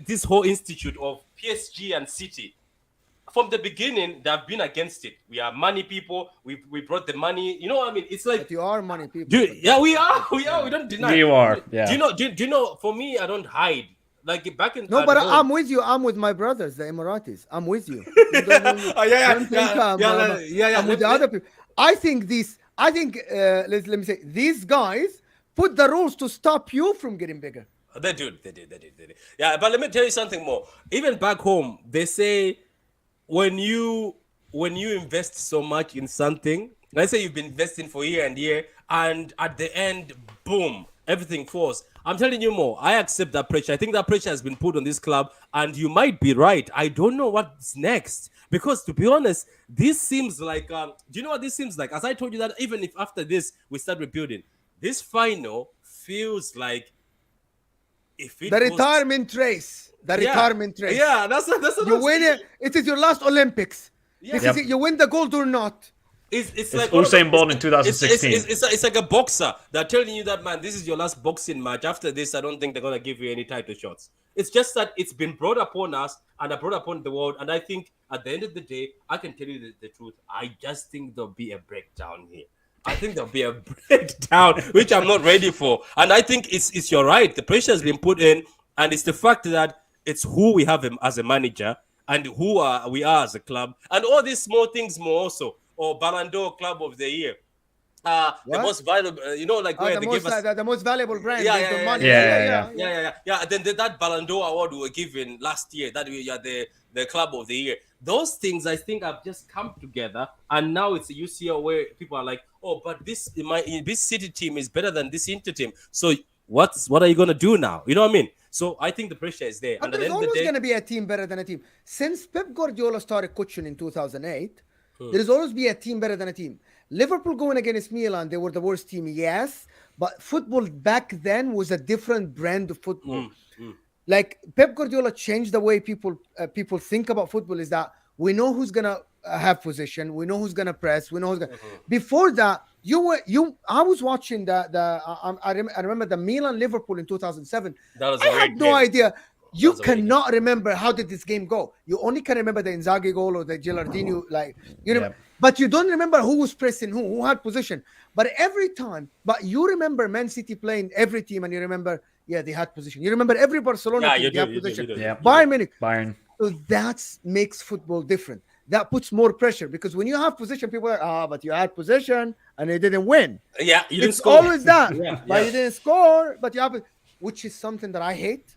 this whole institute of PSG and City, from the beginning, they've been against it. We are money people. We brought the money. You know what I mean? It's like, But you are money people. yeah, we are. We don't deny. You are, yeah. Do you know? For me, I don't hide. Like back in No, at but home- I'm with you. I'm with my brothers, the Emiratis. I'm with you. You Oh, yeah, don't think I'm with the other people. I think let me say, these guys put the rules to stop you from getting bigger. They did. Yeah, but let me tell you something more. Even back home, they say when you invest so much in something, let's say you've been investing for year and year, and at the end, boom, everything falls. I'm telling you more. I accept that pressure. I think that pressure has been put on this club, and you might be right. I don't know what's next. Because to be honest, this seems like do you know what this seems like? As I told you that even if after this we start rebuilding, this final feels like if it The goes- retirement race. The Yeah. retirement race. Yeah, that's what You I'm win saying. it. It is your last Olympics. Yeah. This Yep. is it. You win the gold or not. It's It's like one of Usain those- Bolt in it's- 2016. It's like a boxer. They're telling you that, man, this is your last boxing match. After this, I don't think they're gonna give you any title shots. It's just that it's been brought upon us and brought upon the world. And I think at the end of the day, I can tell you the truth. I just think there'll be a breakdown here. I think there'll be a breakdown, which I'm not ready for. And I think it's you're right. The pressure has been put in, and it's the fact that it's who we have him as a manager and who we are as a club, and all these small things more also. Or Ballon d'Or Club of the Year. The What? most valuable, like where the they most give us. the most valuable brand Yeah, based yeah, on yeah, money. yeah. Then that Ballon d'Or award we were given last year, that we are the club of the year. Those things I think have just come together, and now it's a UCL where people are like, oh, but this City team is better than this Inter team. So what are you gonna do now? You know what I mean? So I think the pressure is there. But And at the there's end of the always day, going to be a team better than a team. Since Pep Guardiola started coaching in 2008, there's always be a team better than a team. Liverpool going against Milan, they were the worst team, yes. But football back then was a different brand of football. Like Pep Guardiola changed the way people think about football. Is that we know who's gonna have possession, we know who's gonna press, we know who's gonna. Before that, I was watching I remember the Milan Liverpool in 2007. That was a I great had no game. idea. You was a great cannot remember how did this game go. You only can remember the Inzaghi goal or the Gilardino, Yeah. but you don't remember who was pressing who had position. But you remember Man City playing every team, and you remember, yeah, they had position. You remember every Barcelona team, they had position. Yeah. Bayern Munich. Bayern. So that makes football different. That puts more pressure because when you have position, people are, but you had position and you didn't win. Yeah, you didn't It's score. always that. Yeah, But yeah. you didn't score, but you have, which is something that I hate.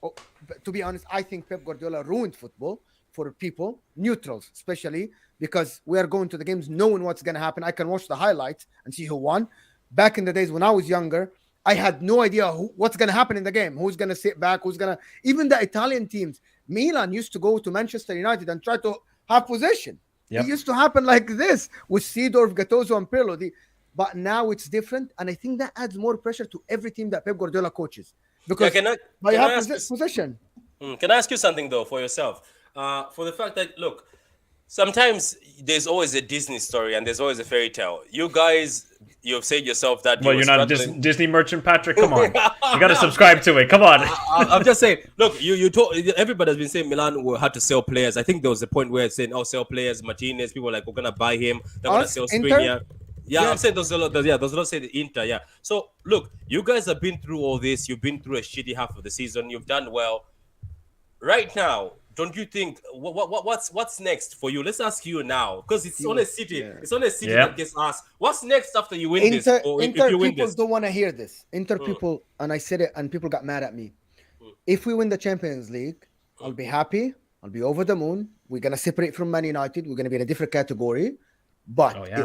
Oh, but to be honest, I think Pep Guardiola ruined football for people, neutrals especially, because we are going to the games knowing what's going to happen. I can watch the highlights and see who won. Back in the days when I was younger, I had no idea what's going to happen in the game, who's going to sit back, even the Italian teams. Milan used to go to Manchester United and try to have possession. Yep. It used to happen like this with Seedorf, Gattuso, and Pirlo. But now it's different, and I think that adds more pressure to every team that Pep Guardiola coaches. Because can I you have ask you- possession. Can I ask you something though for yourself? For the fact that look, sometimes there's always a Disney story and there's always a fairy tale. You guys, you've said yourself that Well, you you're were not a struggling. Disney merchant, Patrick. Come on, you got to subscribe to it. Come on. I'm just saying. Look, you told everybody has been saying Milan had to sell players. I think there was a point where it's saying, "Oh, sell players." Martinez, people were like, "We're gonna buy him. They're gonna Us? sell Inter? Skriniar." Yeah, Yeah. I'm saying those a lot. Yeah, those a lot say the Inter. Yeah. So look, you guys have been through all this. You've been through a shitty half of the season. You've done well. Right now, don't you think what's next for you? Let's ask you now, because it's on a city. Yeah. It's on a city Yeah. that gets asked. What's next after you win this? Or if Inter you win people this? don't want to hear this. Inter people, and I said it, and people got mad at me. If we win the Champions League, I'll be happy. I'll be over the moon. We're gonna separate from Man United. We're gonna be in a different category, but Oh, yeah.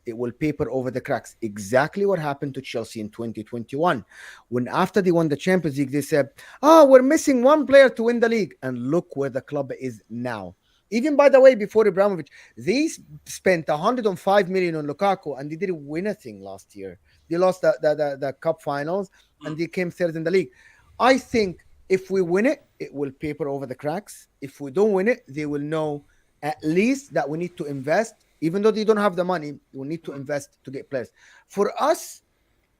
it will paper over the cracks. Exactly what happened to Chelsea in 2021, when after they won the Champions League, they said, "Oh, we're missing one player to win the league," and look where the club is now. Even by the way, before Ibrahimovic, they spent 105 million on Lukaku, and they didn't win a thing last year. They lost the cup finals, and they came third in the league. I think if we win it, it will paper over the cracks. If we don't win it, they will know at least that we need to invest. Even though they don't have the money, we need to invest to get players. For us,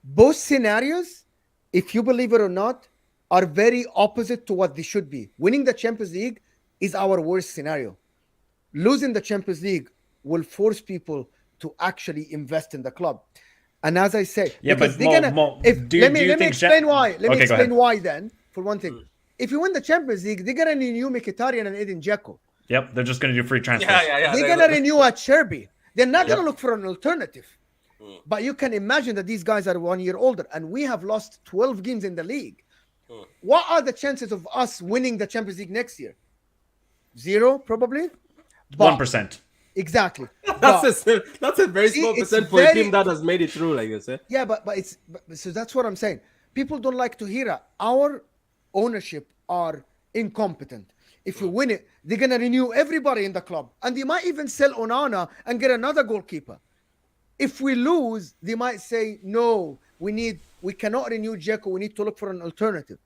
both scenarios, if you believe it or not, are very opposite to what they should be. Winning the Champions League is our worst scenario. Losing the Champions League will force people to actually invest in the club. And as I said, Yeah, because but they're gonna, Mo, if, do let you me think explain why. Let me Okay, go explain ahead. why then, for one thing. If you win the Champions League, they're gonna renew Mkhitaryan and Edin Dzeko. Yep, they're just gonna do free transfers. Yeah. They're gonna renew at Sherby. They're not Yep. gonna look for an alternative. But you can imagine that these guys are 1 year older, and we have lost 12 games in the league. What are the chances of us winning the Champions League next year? 0, probably. But- 1%. Exactly. That's a very See, small it's percent for a very- team that has made it through, like you said. Yeah, but so that's what I'm saying. People don't like to hear it. Our ownership are incompetent. If we win it, they're gonna renew everybody in the club, and they might even sell Onana and get another goalkeeper. If we lose, they might say, "No, we cannot renew Dzeko. We need to look for an alternative."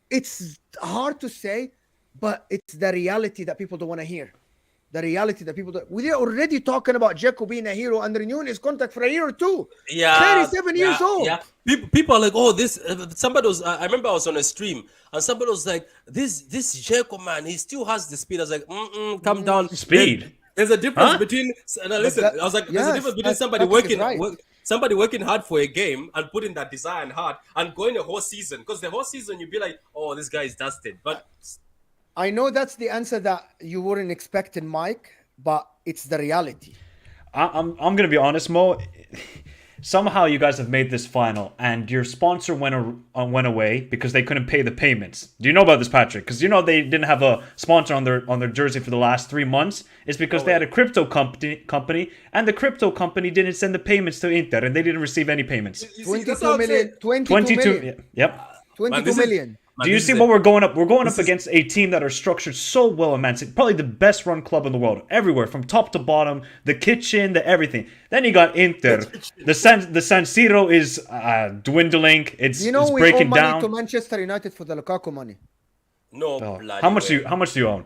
It's hard to say, but it's the reality that people don't want to hear. The reality that people don't. We're already talking about Dzeko being a hero and renewing his contract for a year or two. Yeah, 37 years old. Yeah, people are like, "Oh, this." Somebody was. I remember I was on a stream and somebody was like, "This Jericho man, he still has the speed." I was like, "Calm down." Speed. There's a difference Huh? between. Now listen, that- I was like, there's a yes, difference between somebody Patrick is right. somebody working hard for a game and putting that desire and heart and going a whole season. Because the whole season you'd be like, oh, this guy is dusted. But I know that's the answer that you weren't expecting, Mike, but it's the reality. I'm gonna be honest, Mo. Somehow you guys have made this final, and your sponsor went away because they couldn't pay the payments. Do you know about this, Patrick? Because you know they didn't have a sponsor on their jersey for the last 3 months. It's because they had a crypto company, and the crypto company didn't send the payments to Inter, and they didn't receive any payments. you see, that's what 22 I'm saying. million. 22 million. Yep. 22 this is- million. Man, Do you this see is what a- we're going up? We're going up against a team that are structured so well in Man City. Probably the best run club in the world. Everywhere, from top to bottom. The kitchen, the everything. Then you got Inter. The San Siro is dwindling. It's You know it's we owe breaking money down. to Manchester United for the Lukaku money. No, Oh, bloody how much way. do you own?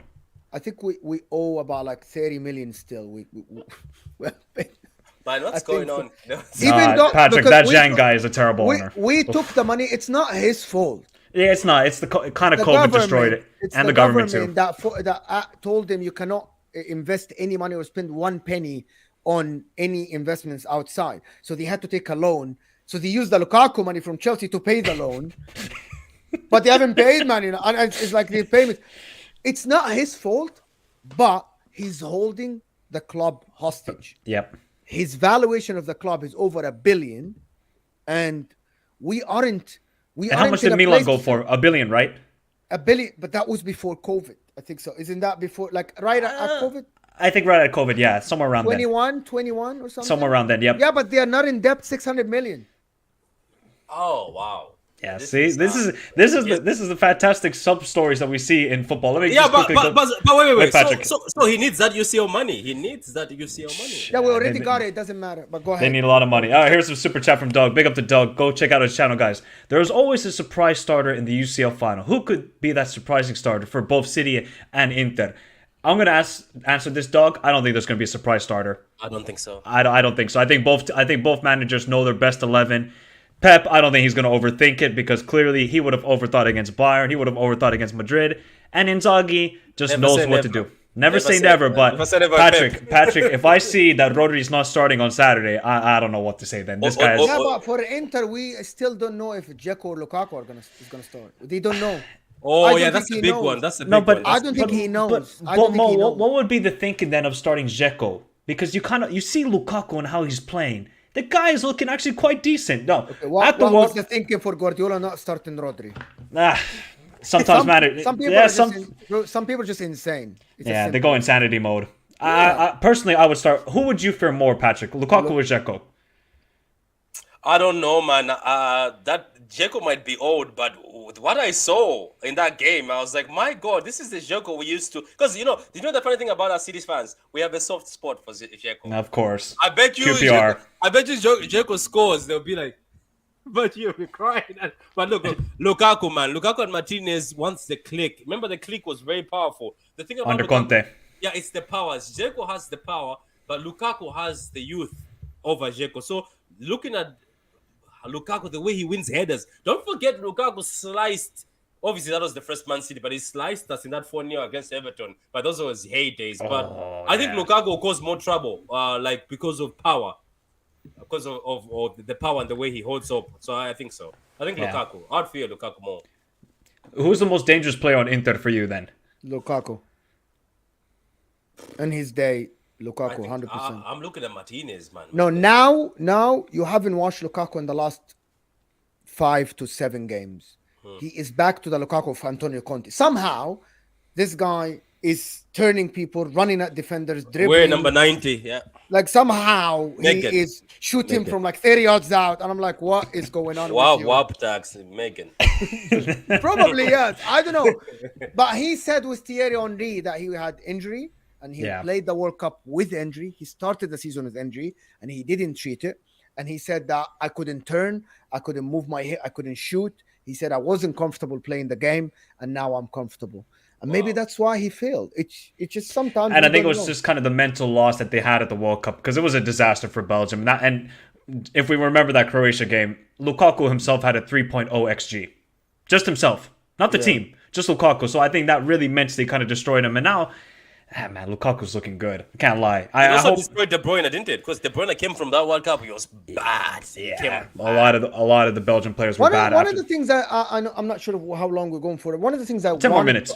I think we owe about like 30 million still. Well, Man, what's I think going on? Even though- Patrick, because that we- Zhang guy is a terrible owner. we took the money. It's not his fault. Yeah, it's not. It's the kind of The COVID destroyed it, It's and the government too. that told him you cannot invest any money or spend one penny on any investments outside. So they had to take a loan. So they used the Lukaku money from Chelsea to pay the loan, but they haven't paid money. And it's like the payment. It's not his fault, but he's holding the club hostage. Yep. His valuation of the club is over $1 billion, and we aren't. We And how aren't much in did a Milan place go to- for? $1 billion, right? $1 billion, but that was before COVID. I think so. Isn't that before, like right at COVID? I think right at COVID, yeah, somewhere around then. 21 or something? Somewhere around then, yep. Yeah, but they are not in debt 600 million. Oh wow. Yeah, This see, is, this is the fantastic sub stories that we see in football. Let me Yeah, just but quickly go- wait, Wait, Patrick. So he needs that UCL money. He needs that UCL money. Yeah, we already they- got it. It doesn't matter. But go They ahead. need a lot of money. All right, here's some super chat from Doug. Big up to Doug. Go check out his channel, guys. There is always a surprise starter in the UCL final. Who could be that surprising starter for both City and Inter? I'm gonna answer this, Doug. I don't think there's gonna be a surprise starter. I don't think so. I don't think so. I think both managers know their best 11. Pep, I don't think he's going to overthink it because clearly he would have overthought against Bayern. He would have overthought against Madrid. And Inzaghi just Never knows say what to never. do. Never say say never, never. but Never say never, Patrick, if I see that Rodri's not starting on Saturday, I don't know what to say then. This guy is... Yeah, but for Inter, we still don't know if Dzeko or Lukaku is gonna start. They don't know. Oh I don't yeah, think that's he the big knows. one. That's the big No, but one. I That's- don't think he knows. I But don't think Mo, he knows. what would be the thinking then of starting Dzeko? Because you see Lukaku and how he's playing. The guy is looking actually quite decent. No, What was the thinking for Guardiola not starting Rodri? sometimes matter. Some people Yeah, are some people are just insane. It's yeah, as they simple. go insanity mode. Personally, I would start. Who would you fear more, Patrick? Lukaku or Dzeko? I don't know, man. That Dzeko might be old, but what I saw in that game, I was like, my God, this is the Dzeko we used to. Because you know the funny thing about our city's fans, we have a soft spot for Dzeko. Of course. I bet you, QPR. Dzeko scores, they'll be like, but you'll be crying. But look, Lukaku, man, Lukaku and Martinez once the click. Remember, the click was very powerful. The thing about Under Lukaku, Conte. yeah, it's the powers. Dzeko has the power, but Lukaku has the youth over Dzeko. So looking at Lukaku, the way he wins headers. Don't forget Lukaku sliced. Obviously, that was the first Man City, but he sliced us in that 4-0 against Everton. But those were his heydays. But I think Lukaku will cause more trouble, like because of power, because of the power and the way he holds up. So I think so. I think Lukaku. I'd fear Lukaku more. Who's the most dangerous player on Inter for you then? Lukaku. In his day, Lukaku, 100%. I'm looking at Martinez, man. No, now you haven't watched Lukaku in the last 5 to 7 games. He is back to the Lukaku of Antonio Conte. Somehow, this guy is turning people, running at defenders, dribbling. We're number 90. Yeah. Like somehow Megan. he is shooting from like 30 yards out, and I'm like, what is going on? Wow, with you? WAP tax, Megan. Probably yes. I don't know, but he said with Thierry Henry that he had injury and he played the World Cup with injury. He started the season with injury and he didn't treat it. And he said that I couldn't turn, I couldn't move my hip, I couldn't shoot. He said I wasn't comfortable playing the game, and now I'm comfortable. And maybe that's why he failed. It's just sometimes. And I you think it don't was know. just kind of the mental loss that they had at the World Cup because it was a disaster for Belgium. And if we remember that Croatia game, Lukaku himself had a 3.0 XG. Just himself. Not the team. Just Lukaku. So I think that really mentally kind of destroyed him. And now Ah, man, Lukaku's looking good. I can't lie. It I also hope. destroyed De Bruyne, didn't it? Because De Bruyne came from that World Cup, he was bad. He came Yeah, bad. a lot of the Belgian players were bad One of after. the things that I know, I'm not sure how long we're going for. One of the things I 10 more wanted minutes.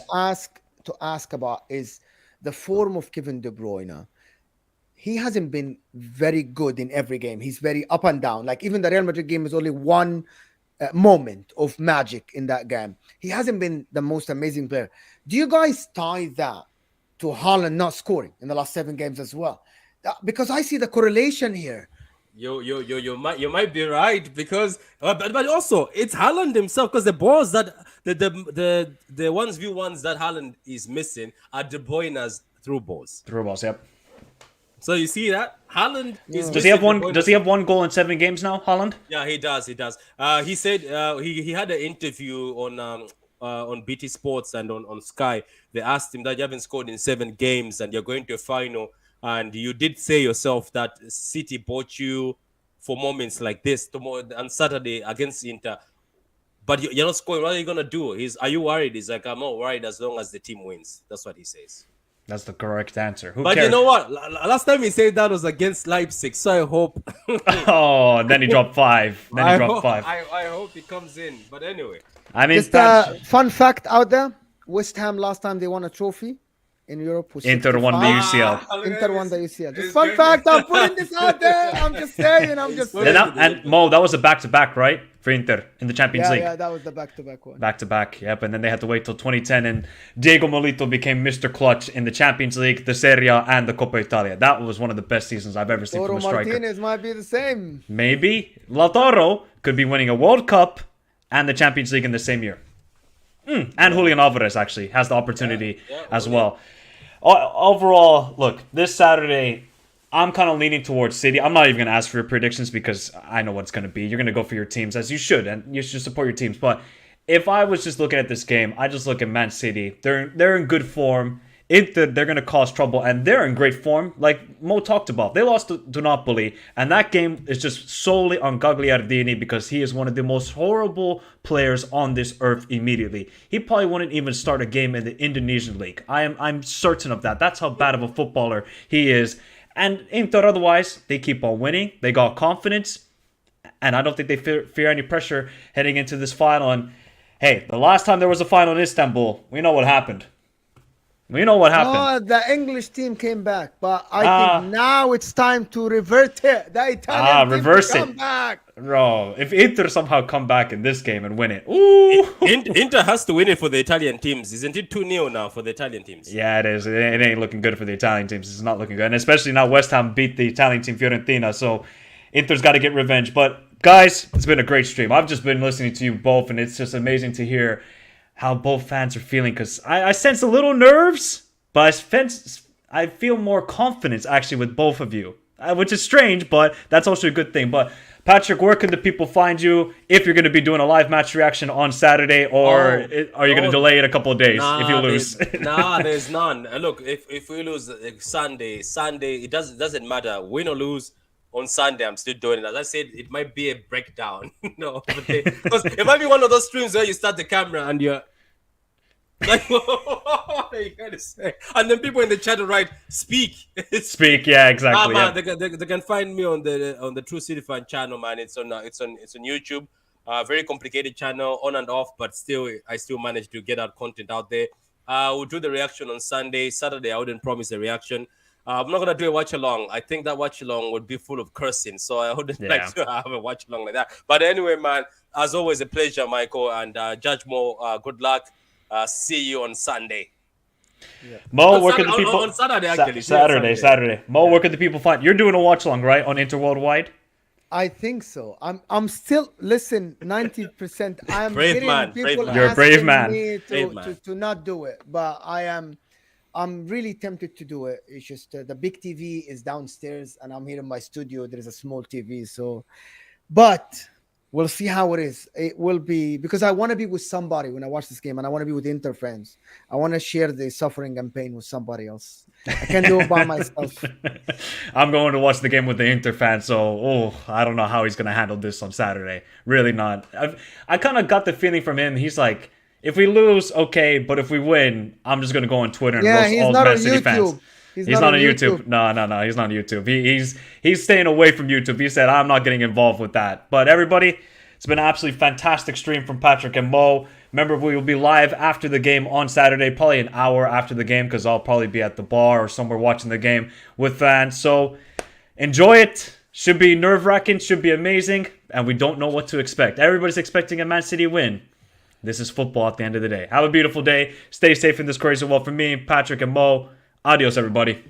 to ask about is the form of Kevin De Bruyne. He hasn't been very good in every game. He's very up and down. Like even the Real Madrid game is only one moment of magic in that game. He hasn't been the most amazing player. Do you guys tie that to Haaland not scoring in the last 7 games as well? Because I see the correlation here. You might be right because but also it's Haaland himself because the balls that the 1v1s that Haaland is missing are De Bruyne's through balls. Through balls, yep. So you see that Haaland is Does he have missing De one? Bruyne's- Does he have one goal in 7 games now, Holland? Yeah, he does. He does. He said he had an interview on BT Sports and on Sky. They asked him that you haven't scored in 7 games and you're going to a final, and you did say yourself that City bought you for moments like this tomorrow on Saturday against Inter, but you're not scoring. What are you gonna do? Are you worried? He's like, I'm not worried as long as the team wins. That's what he says. That's the correct answer. Who But cares? you know what? Last time he said that was against Leipzig, so I hope. Oh, then he dropped 5. Then he dropped hope, 5. I hope he comes in. But anyway. I mean, Just a fun fact out there: West Ham last time they won a trophy in Europe was Inter won the 65. UCL. Inter won the UCL. Just fun fact. I'm putting this out there. I'm just saying. I'm just saying. And Mo, that was a back-to-back, right? For Inter in the Champions League. Yeah, that was the back-to-back one. Back-to-back, yep. And then they had to wait till 2010, and Diego Molito became Mr. Clutch in the Champions League, the Serie A, and the Coppa Italia. That was one of the best seasons I've ever seen Toro from a striker. Martinez might be the same. Maybe Lautaro could be winning a World Cup and the Champions League in the same year. And Julian Alvarez actually has the opportunity as well. Overall, look, this Saturday, I'm kind of leaning towards City. I'm not even going to ask for your predictions because I know what it's going to be. You're going to go for your teams as you should, and you should support your teams. But if I was just looking at this game, I just look at Man City. They're in good form. Inter, they're going to cause trouble, and they're in great form. Like Mo talked about, they lost to Napoli, and that game is just solely on Gagliardini because he is one of the most horrible players on this earth immediately. He probably wouldn't even start a game in the Indonesian league. I'm certain of that. That's how bad of a footballer he is. And Inter, otherwise, they keep on winning. They got confidence, and I don't think they fear any pressure heading into this final. And hey, the last time there was a final in Istanbul, we know what happened. We know what happened. Oh, the English team came back, but I think now it's time to revert it. The Italian team reverse to come it. back. Bro, if Inter somehow come back in this game and win it, ooh. Inter has to win it for the Italian teams. Isn't it 2-0 now for the Italian teams? Yeah, it is. It ain't looking good for the Italian teams. It's not looking good. And especially now West Ham beat the Italian team Fiorentina, so Inter's got to get revenge. But guys, it's been a great stream. I've just been listening to you both, and it's just amazing to hear how both fans are feeling, because I sense a little nerves, but I feel more confidence actually with both of you, which is strange, but that's also a good thing. But Patrick, where can the people find you if you're going to be doing a live match reaction on Saturday, or are you going to delay it a couple of days if you lose? There's none. Look, if we lose Sunday, it doesn't matter, win or lose. On Sunday, I'm still doing it. As I said, it might be a breakdown, because it might be one of those streams where you start the camera and you're like, what are you going to say? And then people in the chat will write, speak. Speak, yeah, exactly. Man, they can find me on the True City Fan channel, man. It's on YouTube. Very complicated channel, on and off, but I still manage to get out content out there. We'll do the reaction on Sunday. Saturday, I wouldn't promise a reaction. I'm not gonna do a watch along. I think that watch along would be full of cursing, so I wouldn't like to have a watch along like that. But anyway, man, as always, a pleasure, Michael, and Judge Mo. Good luck. See you on Sunday. Yeah. Mo, where can the people on Saturday actually? Saturday. Mo, where can the people find? You're doing a watch along, right, on Inter Worldwide? I think so. I'm still 90%. I'm brave getting man, people brave man. You're a brave asking man. me Brave man. to not do it, but I'm really tempted to do it. It's just the big TV is downstairs, and I'm here in my studio. There is a small TV, so. But we'll see how it is. It will be because I want to be with somebody when I watch this game, and I want to be with Inter fans. I want to share the suffering and pain with somebody else. I can't do it by myself. I'm going to watch the game with the Inter fans, so I don't know how he's going to handle this on Saturday. Really not. I kind of got the feeling from him. He's like, If we lose, okay, but if we win, I'm just gonna go on Twitter and Yeah, roast he's all not Man on City fans. YouTube. He's not on YouTube. No, he's not on YouTube. He's staying away from YouTube. He said, I'm not getting involved with that. But everybody, it's been an absolutely fantastic stream from Patrick and Mo. Remember, we will be live after the game on Saturday, probably an hour after the game, because I'll probably be at the bar or somewhere watching the game with fans. So enjoy it. Should be nerve-wracking, should be amazing, and we don't know what to expect. Everybody's expecting a Man City win. This is football at the end of the day. Have a beautiful day. Stay safe in this crazy world. From me, Patrick, and Mo. Adios, everybody.